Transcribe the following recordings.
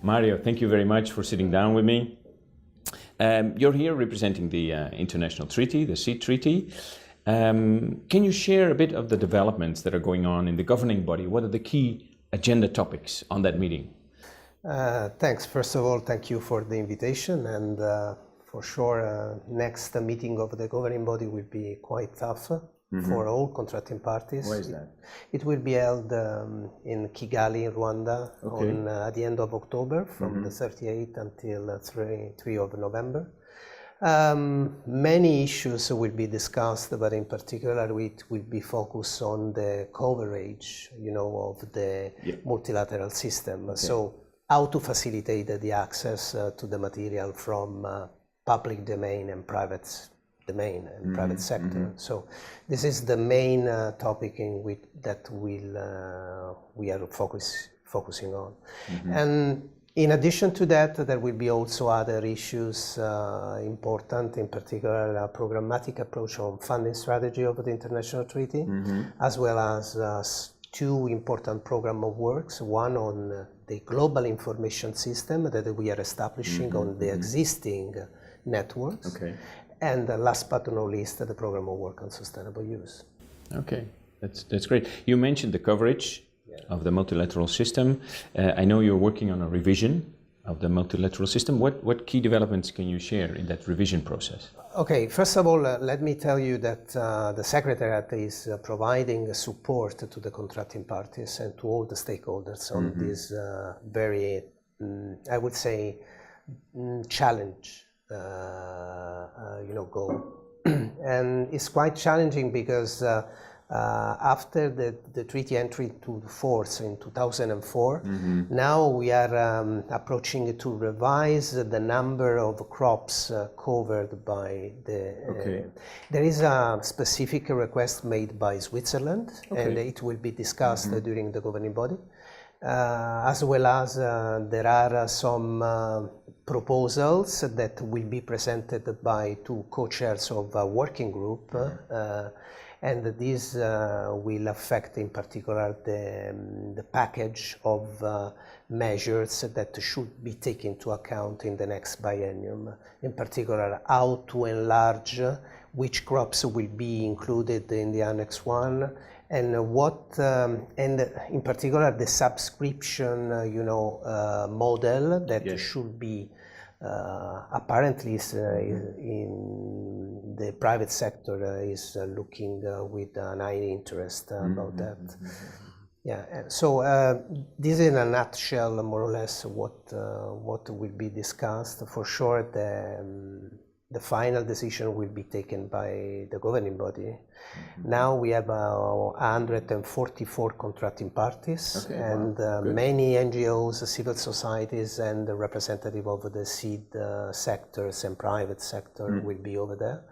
Mario, thank you very much for sitting down with me. You're here representing the international treaty, the SEAT Treaty. Can you share a bit of the developments that are going on in the governing body? What are the key agenda topics on that meeting? Thanks. First of all, thank you for the invitation, and for sure next meeting of the governing body will be quite tough for all contracting parties. Why is that? It will be held in Kigali, Rwanda, at the end of October, from the 38th until 3 of November. Many issues will be discussed, but in particular it will be focused on the coverage, of the multilateral system. So how to facilitate the access to the material from public domain and private domain and private sector. So this is the main topic in which that we are focusing on. And in addition to that, there will be also other issues important, in particular a programmatic approach on funding strategy of the international treaty, as well as two important program of works, one on the global information system that we are establishing on the existing networks, and last but not least, the program of work on sustainable use. Okay, that's great. You mentioned the coverage of the multilateral system. I know you're working on a revision of the multilateral system. What key developments can you share in that revision process? Okay, first of all, let me tell you that the Secretariat is providing support to the contracting parties and to all the stakeholders on this very, I would say, challenge, goal. And it's quite challenging because after the treaty entry to force in 2004, now we are approaching to revise the number of crops covered by the... There is a specific request made by Switzerland, and it will be discussed during the governing body, as well as there are some proposals that will be presented by two co-chairs of a working group, and this will affect in particular the package of measures that should be taken into account in the next biennium. In particular, how to enlarge which crops will be included in the Annex 1, and what, and in particular the subscription, model that should be apparently in the private sector is looking with an eye interest about that. So this is in a nutshell more or less what will be discussed. For sure the final decision will be taken by the governing body. Now we have 144 contracting parties, and many NGOs, civil societies, and the representative of the seed sectors and private sector will be over there.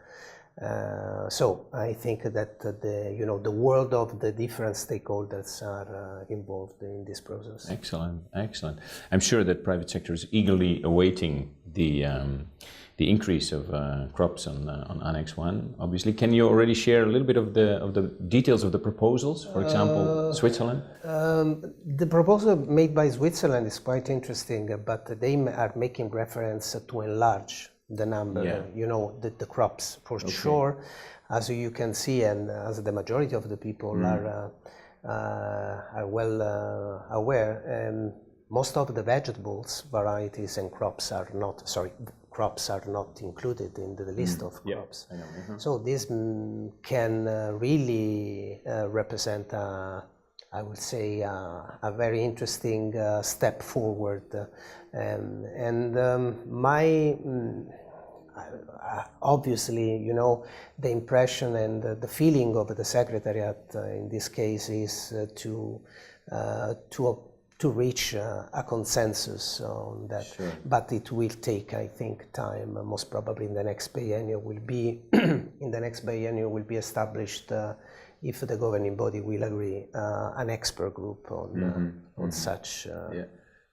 So I think that the world of the different stakeholders are involved in this process. Excellent, excellent. I'm sure that private sector is eagerly awaiting the increase of crops on Annex 1, obviously. Can you already share a little bit of the details of the proposals, for example, Switzerland? The proposal made by Switzerland is quite interesting, but they are making reference to enlarge the number, the crops, for sure. As you can see, and as the majority of the people are well aware, most of the vegetables, varieties, and crops are not, included in the list of crops. I know. So this can really represent, I would say, a very interesting step forward. Obviously, the impression and the feeling of the Secretariat in this case is to reach a consensus on that. But it will take, I think, time. Most probably in the next biennium will be established, if the governing body will agree, an expert group on such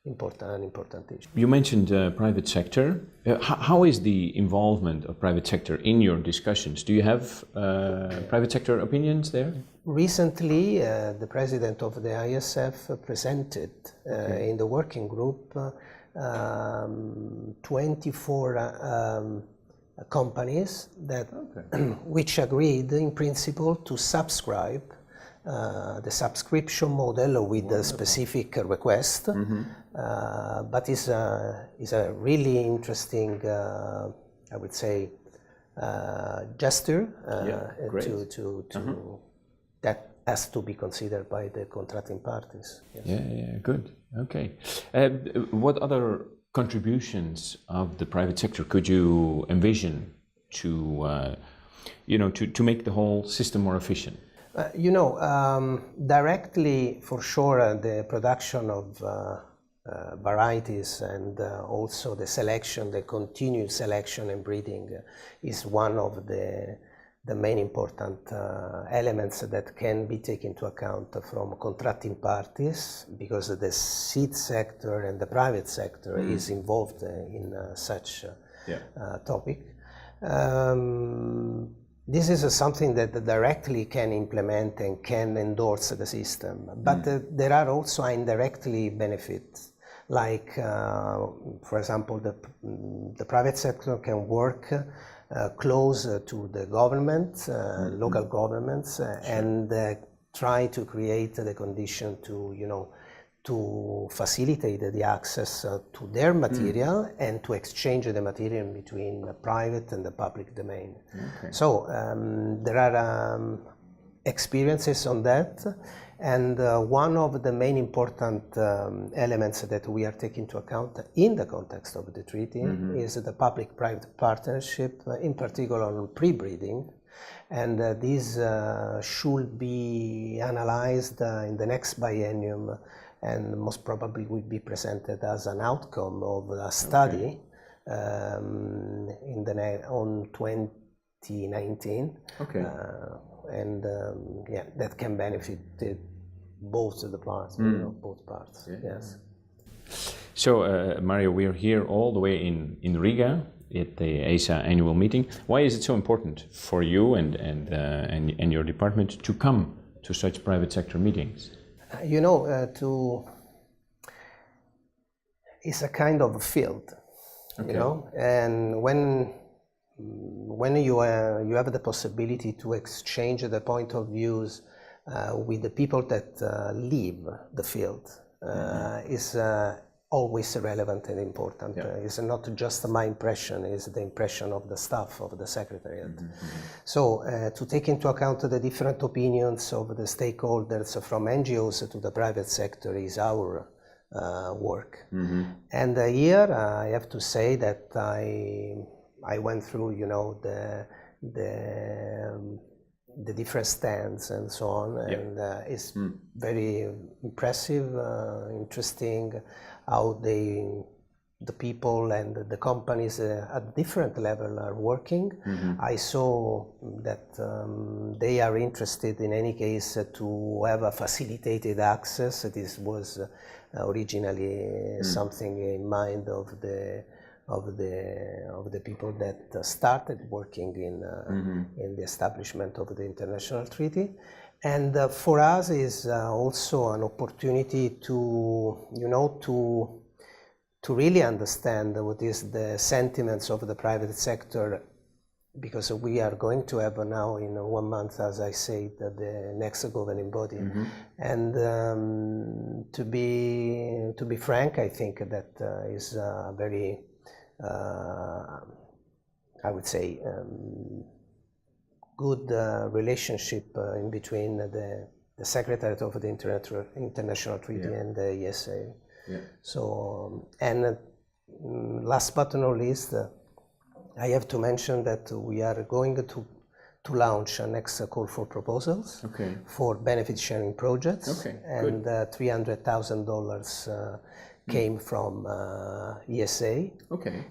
important issue. You mentioned private sector. How is the involvement of private sector in your discussions? Do you have private sector opinions there? Recently, the president of the ISF presented in the working group 24 companies that which agreed in principle to subscribe the subscription model with a specific request, but is a really interesting, I would say, gesture to that has to be considered by the contracting parties. Yes. Yeah, good. Okay. What other contributions of the private sector could you envision to, to make the whole system more efficient? Directly, for sure, the production of varieties and also the selection, the continued selection and breeding is one of the main important elements that can be taken into account from contracting parties, because the seed sector and the private sector is involved in such topic. This is something that directly can implement and can endorse the system, but there are also indirectly benefits, like for example the private sector can work close to the government, local governments, and try to create the condition to to facilitate the access to their material and to exchange the material between the private and the public domain. So there are experiences on that, and one of the main important elements that we are taking into account in the context of the treaty is the public-private partnership, in particular on pre-breeding, and this should be analyzed in the next biennium, and most probably will be presented as an outcome of a study on 2019, that can benefit both the parts, both parts. Yes. So, Mario, we are here all the way in Riga at the ESA annual meeting. Why is it so important for you and your department to come to such private sector meetings? It's a kind of field, and when you have the possibility to exchange the point of views with the people that live the field, is always relevant and important. It's not just my impression, it's the impression of the staff of the Secretariat. So to take into account the different opinions of the stakeholders, from NGOs to the private sector, is our work. And here I have to say that I went through, the different stands and so on, and it's very impressive, interesting how the people and the companies at different level are working. I saw that they are interested in any case to have a facilitated access. This was originally something in mind of the people that started working in the establishment of the international treaty. And for us is also an opportunity to really understand what is the sentiments of the private sector, because we are going to have now in 1 month, as I said, the next governing body. And to be frank, I think that is a very I would say good relationship in between the Secretariat of the International Treaty and the ESA. So, and last but not least, I have to mention that we are going to launch a next call for proposals for benefit sharing projects, and $300,000 came from ESA,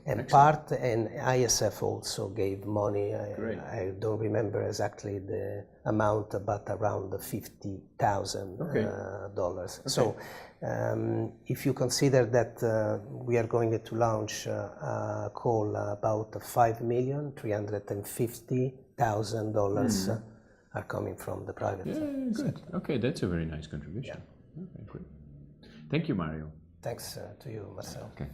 and part, and ISF also gave money. I don't remember exactly the amount, but around $50,000. So if you consider that we are going to launch a call about $5,350,000 are coming from the private sector. Good. Okay, that's a very nice contribution. Okay, good. Thank you, Mario. Thanks to you, Marcel. Okay.